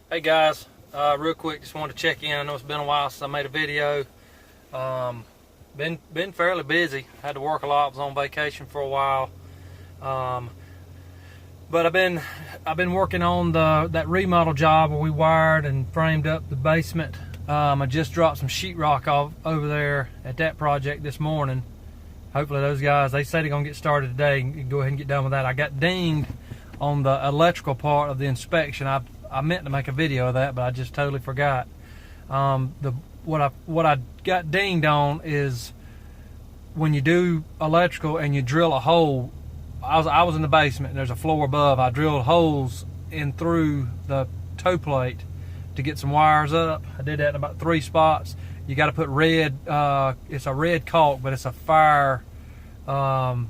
Hey guys, real quick, just wanted to check in. I know it's been a while since I made a video. Been fairly busy. Had to work a lot. Was on vacation for a while. But I've been working on that remodel job where we wired and framed up the basement. I just dropped some sheetrock off over there at that project this morning. Hopefully those guys, they say they're gonna get started today. Go ahead and get done with that. I got dinged on the electrical part of the inspection. I meant to make a video of that, but I just totally forgot. What I got dinged on is when you do electrical and you drill a hole. I was in the basement and there's a floor above. I drilled holes in through the toe plate to get some wires up. I did that in about 3 spots. You got to put red. It's a red caulk, but it's a fire block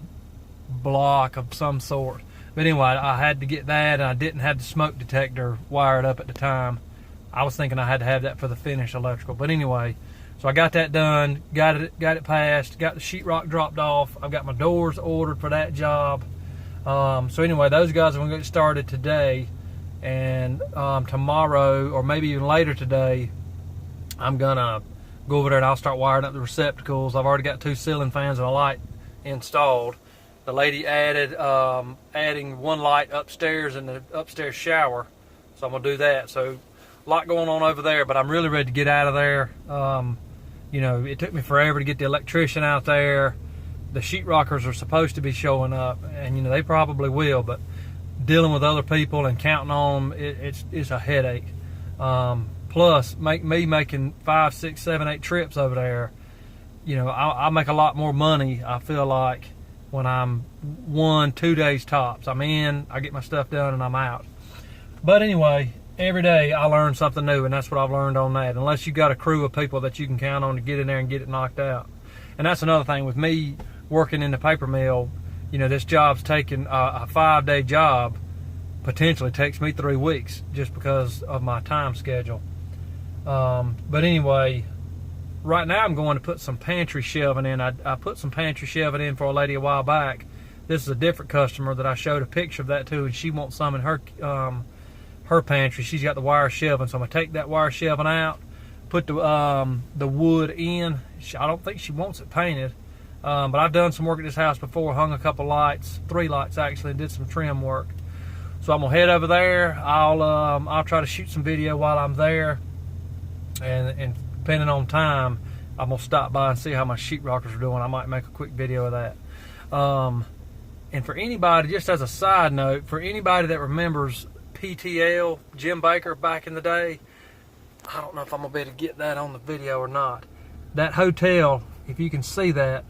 of some sort. But anyway, I had to get that, and I didn't have the smoke detector wired up at the time. I was thinking I had to have that for the finished electrical. But anyway, so I got that done, got it passed, got the sheetrock dropped off. I've got my doors ordered for that job. So anyway, those guys are going to get started today, and tomorrow, or maybe even later today, I'm gonna go over there and I'll start wiring up the receptacles. I've already got 2 ceiling fans and a light installed. The lady added adding 1 light upstairs in the upstairs shower, so I'm gonna do that. So a lot going on over there, but I'm really ready to get out of there. You know, it took me forever to get the electrician out there. The sheetrockers are supposed to be showing up, and you know they probably will, but dealing with other people and counting on them, it's a headache. Plus, making 5, 6, 7, 8 trips over there. You know, I make a lot more money, I feel like, when I'm 1, 2 days tops. I'm in, I get my stuff done, and I'm out. But anyway, every day I learn something new, and that's what I've learned on that. Unless you got a crew of people that you can count on to get in there and get it knocked out. And that's another thing with me working in the paper mill. You know, this job's taking a 5-day job. Potentially takes me 3 weeks just because of my time schedule. But anyway, right now I'm going to put some pantry shelving in. I put some pantry shelving in for a lady a while back. This is a different customer that I showed a picture of that to, and she wants some in her pantry. She's got the wire shelving, so I'm gonna take that wire shelving out, put the wood in. I don't think she wants it painted, but I've done some work at this house before. Hung a couple lights, 3 lights actually, and did some trim work. So I'm gonna head over there. I'll try to shoot some video while I'm there, and depending on time, I'm gonna stop by and see how my sheetrockers are doing. I might make a quick video of that. And for anybody, just as a side note, for anybody that remembers PTL, Jim Baker back in the day, I don't know if I'm gonna be able to get that on the video or not. That hotel, if you can see that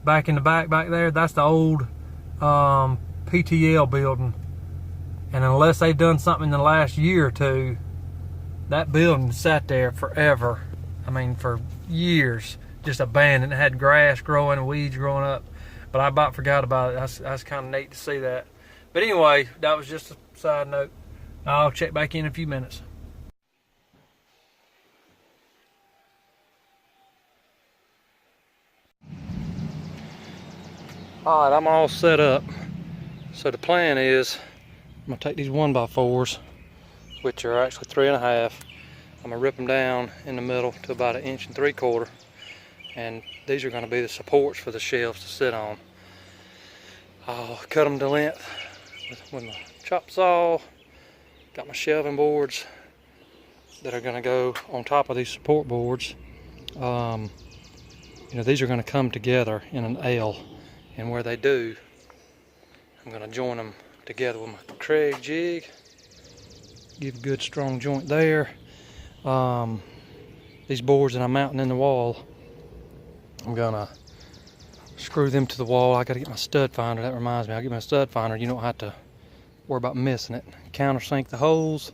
back in the back there, that's the old PTL building. And unless they've done something in the last year or 2, that building sat there forever. I mean, for years, just abandoned. It had grass growing and weeds growing up, but I about forgot about it. That's kind of neat to see that. But anyway, that was just a side note. I'll check back in a few minutes. All right, I'm all set up. So the plan is, I'm gonna take these 1x4s, which are actually 3.5. I'm gonna rip them down in the middle to about 1.75 inches, and these are gonna be the supports for the shelves to sit on. I'll cut them to length with my chop saw. Got my shelving boards that are gonna go on top of these support boards. You know, these are gonna come together in an L, and where they do, I'm gonna join them together with my Craig jig. Give a good strong joint there. These boards that I'm mounting in the wall, I'm gonna screw them to the wall. I gotta get my stud finder. That reminds me, I'll get my stud finder. You don't have to worry about missing it. Countersink the holes,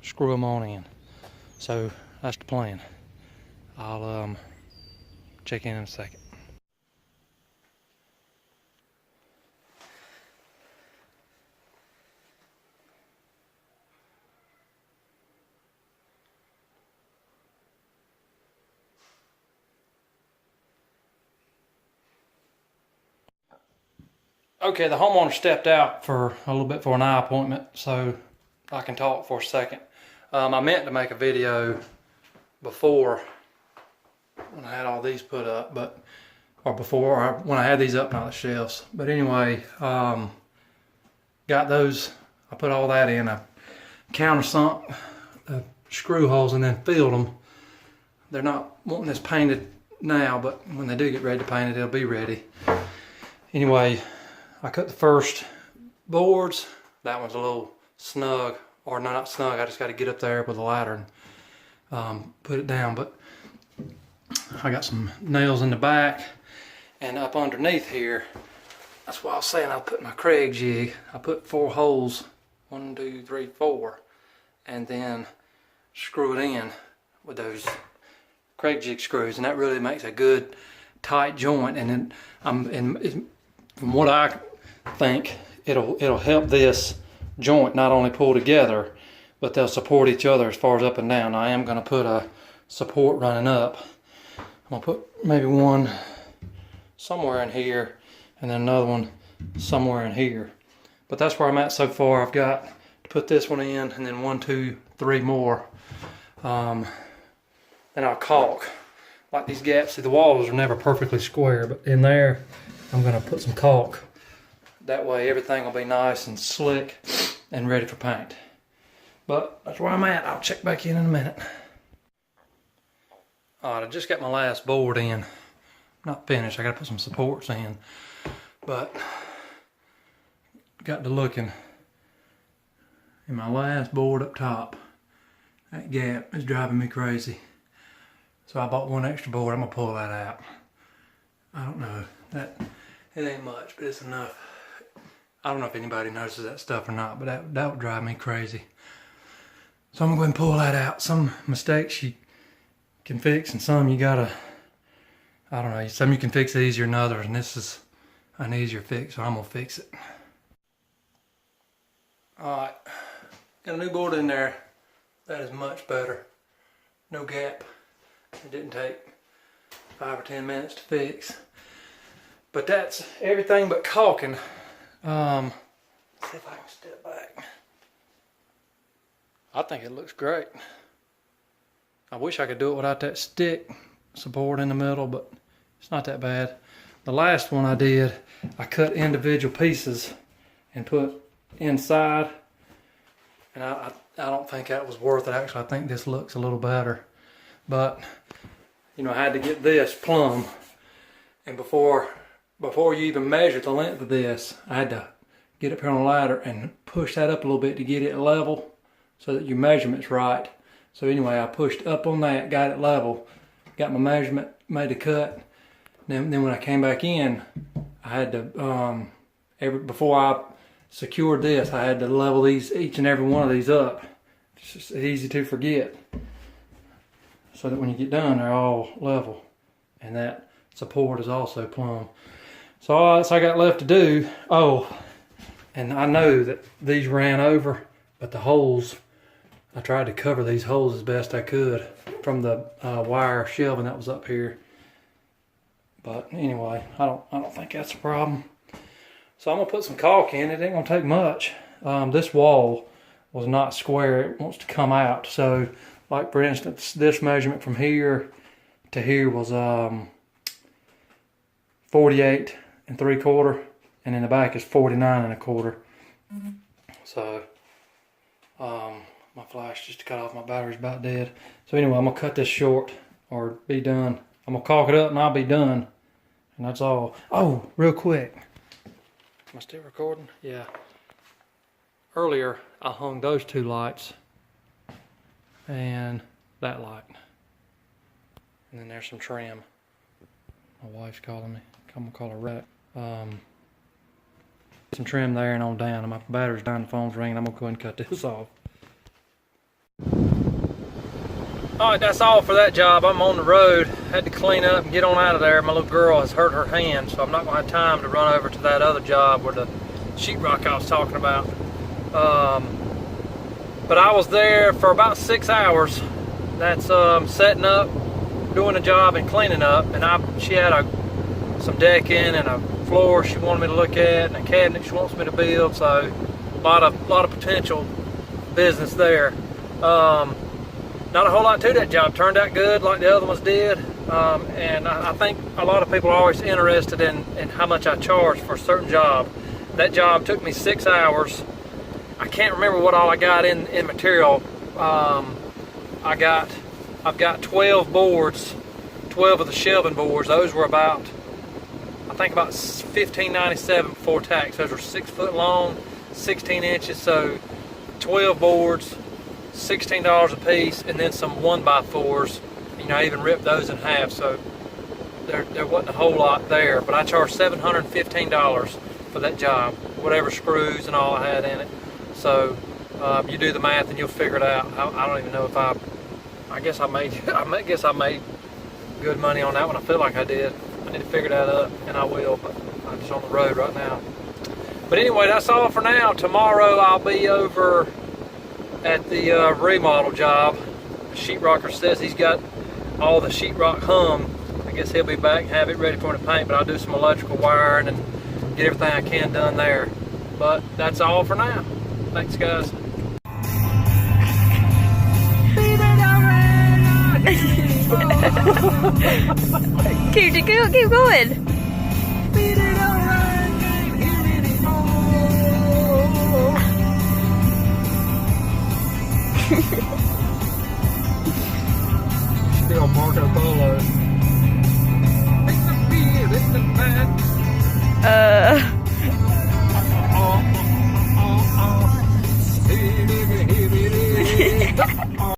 screw them on in. So that's the plan. I'll check in a second. Okay, the homeowner stepped out for a little bit for an eye appointment, so I can talk for a second. I meant to make a video before when I had all these put up, but when I had these up, not the shelves. But anyway, got those. I put all that in. I countersunk the screw holes and then filled them. They're not wanting this painted now, but when they do get ready to paint it, it'll be ready. Anyway, I cut the first boards. That one's a little snug, or not snug. I just got to get up there with a ladder and put it down. But I got some nails in the back and up underneath here. That's why I was saying I put my Craig jig. I put 4 holes, 1, 2, 3, 4, and then screw it in with those Craig jig screws, and that really makes a good tight joint. And then from what I think, it'll help this joint not only pull together, but they'll support each other as far as up and down. I am going to put a support running up. I'm going to put maybe one somewhere in here and then another one somewhere in here. But that's where I'm at so far. I've got to put this one in and then 1, 2, 3 more. Then I'll caulk. Like these gaps, see, the walls are never perfectly square, but in there I'm going to put some caulk. That way everything will be nice and slick and ready for paint. But that's where I'm at. I'll check back in a minute. Alright, I just got my last board in. Not finished. I got to put some supports in. But got to looking. And my last board up top, that gap is driving me crazy. So I bought one extra board. I'm going to pull that out. I don't know. It ain't much, but it's enough. I don't know if anybody notices that stuff or not, but that would drive me crazy. So I'm going to go ahead and pull that out. Some mistakes you can fix, and some you gotta, I don't know, some you can fix easier than others, and this is an easier fix, so I'm going to fix it. Alright, got a new board in there. That is much better. No gap. It didn't take 5 or 10 minutes to fix. But that's everything but caulking. Let's see if I can step back. I think it looks great. I wish I could do it without that stick support in the middle, but it's not that bad. The last one I did, I cut individual pieces and put inside, and I don't think that was worth it. Actually, I think this looks a little better. But, you know, I had to get this plumb, and before you even measure the length of this, I had to get up here on a ladder and push that up a little bit to get it level so that your measurement's right. So anyway, I pushed up on that, got it level, got my measurement, made a cut. Then when I came back in, I had to, before I secured this, I had to level these, each and every one of these up. It's just easy to forget. So that when you get done, they're all level. And that support is also plumb. So all else I got left to do, and I know that these ran over, but the holes, I tried to cover these holes as best I could from the wire shelving that was up here. But anyway, I don't think that's a problem. So I'm gonna put some caulk in. It ain't gonna take much. This wall was not square. It wants to come out. So, like for instance, this measurement from here to here was 48 3/4, and in the back is 49 1/4. So, my flash just cut off. My battery's about dead. So anyway, I'm gonna cut this short or be done. I'm gonna caulk it up and I'll be done. And that's all. Oh, real quick. Am I still recording? Yeah. Earlier, I hung those 2 lights and that light. And then there's some trim. My wife's calling me. I'm gonna call her right. Some trim there and on down. And my battery's down, the phone's ringing. I'm gonna go ahead and cut this off. Alright, that's all for that job. I'm on the road. Had to clean up and get on out of there. My little girl has hurt her hand, so I'm not going to have time to run over to that other job where the sheetrock I was talking about. But I was there for about 6 hours. That's setting up, doing the job, and cleaning up. And she had some decking and a floor she wanted me to look at, and a cabinet she wants me to build. So a lot of potential business there. Not a whole lot to that job. Turned out good like the other ones did. And I think a lot of people are always interested in how much I charge for a certain job. That job took me 6 hours. I can't remember what all I got in material. I've got 12 boards, 12 of the shelving boards. Those were about, I think about $15.97 before tax. Those were 6 foot long, 16 inches. So 12 boards, $16 a piece, and then some 1x4s. You know, I even ripped those in half, so there wasn't a whole lot there. But I charged $715 for that job, whatever screws and all I had in it. So you do the math and you'll figure it out. I don't even know if I guess I made good money on that one. I feel like I did. I need to figure that up, and I will, but I'm just on the road right now. But anyway, that's all for now. Tomorrow I'll be over at the remodel job. The sheetrocker says he's got all the sheetrock hung. I guess he'll be back and have it ready for me to paint, but I'll do some electrical wiring and get everything I can done there. But that's all for now. Thanks, guys. Keep going. Still marking a